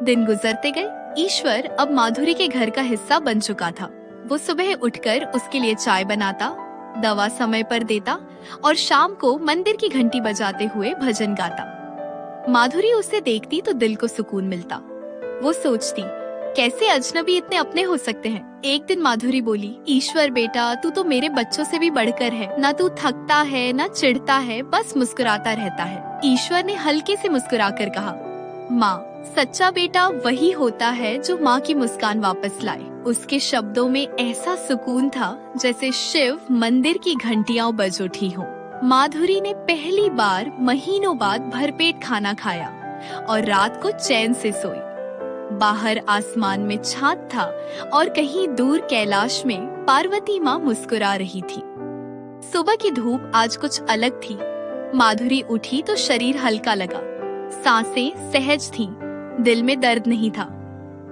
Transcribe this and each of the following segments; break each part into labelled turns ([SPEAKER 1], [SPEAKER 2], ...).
[SPEAKER 1] दिन गुजरते गए। ईश्वर अब माधुरी के घर का हिस्सा बन चुका था। वो सुबह उठकर उसके लिए चाय बनाता, दवा समय पर देता और शाम को मंदिर की घंटी बजाते हुए भजन गाता। माधुरी उसे देखती तो दिल को सुकून मिलता। वो सोचती, कैसे अजनबी इतने अपने हो सकते हैं। एक दिन माधुरी बोली, ईश्वर बेटा, तू तो मेरे बच्चों से भी बढ़कर है। ना तू थकता है, ना चिढ़ता है, बस मुस्कुराता रहता है। ईश्वर ने हल्के से मुस्कुराकर कहा, माँ, सच्चा बेटा वही होता है जो माँ की मुस्कान वापस लाए। उसके शब्दों में ऐसा सुकून था जैसे शिव मंदिर की घंटियां बज उठी हो। माधुरी ने पहली बार महीनों बाद भरपेट खाना खाया और रात को चैन से सोई। बाहर आसमान में चाँद था और कहीं दूर कैलाश में पार्वती माँ मुस्कुरा रही थी। सुबह की धूप आज कुछ अलग थी। माधुरी उठी तो शरीर हल्का लगा, सांसें सहज थीं, दिल में दर्द नहीं था।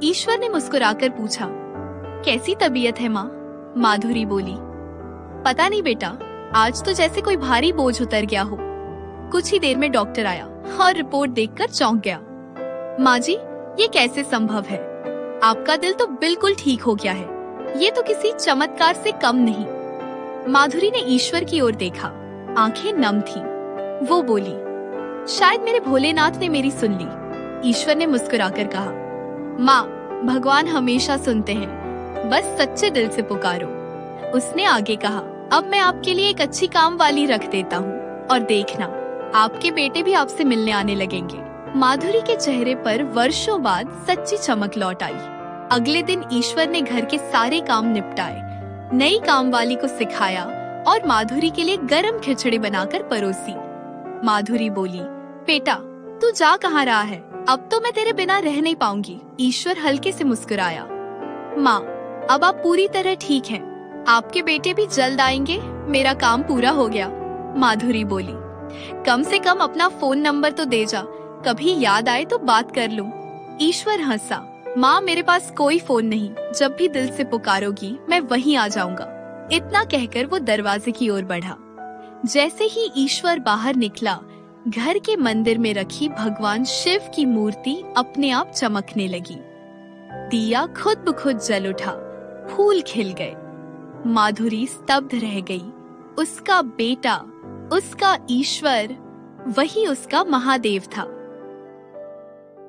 [SPEAKER 1] ईश्वर ने मुस्कुराकर पूछा, कैसी तबीयत है माँ? माधुरी बोली, पता नहीं बेटा, आज तो जैसे कोई भारी बोझ उतर गया हो। कुछ ही देर में डॉक्टर आया और रिपोर्ट देखकर चौंक गया। माँ जी, ये कैसे संभव है? आपका दिल तो बिल्कुल ठीक हो गया है। ये तो किसी चमत्कार से कम नहीं। माधुरी ने ईश्वर की ओर देखा, आंखें नम थीं। वो बोली, शायद मेरे भोलेनाथ ने मेरी सुन ली। ईश्वर ने मुस्कुराकर कहा, माँ, भगवान हमेशा सुनते हैं, बस सच्चे दिल से पुकारो। उसने आगे कहा, अब मैं आपके लिए एक अच्छी काम वाली रख देता हूँ और देखना, आपके बेटे भी आपसे मिलने आने लगेंगे। माधुरी के चेहरे पर वर्षों बाद सच्ची चमक लौट आई। अगले दिन ईश्वर ने घर के सारे काम निपटाए, नई काम वाली को सिखाया और माधुरी के लिए गरम खिचड़ी बनाकर परोसी। माधुरी बोली, बेटा, तू जा कहाँ रहा है? अब तो मैं तेरे बिना रह नहीं पाऊंगी। ईश्वर हल्के से मुस्कुराया, माँ, अब आप पूरी तरह ठीक हैं। आपके बेटे भी जल्द आएंगे, मेरा काम पूरा हो गया। माधुरी बोली, कम से कम अपना फोन नंबर तो दे जा, कभी याद आए तो बात कर लूं। ईश्वर हंसा, माँ, मेरे पास कोई फोन नहीं, जब भी दिल से पुकारोगी मैं वहीं आ जाऊंगा। इतना कहकर वो दरवाजे की ओर बढ़ा। जैसे ही ईश्वर बाहर निकला, घर के मंदिर में रखी भगवान शिव की मूर्ति अपने आप चमकने लगी। दिया खुद ब खुद जल उठा, फूल खिल गए। माधुरी स्तब्ध रह गई। उसका बेटा, उसका ईश्वर, वही उसका महादेव था।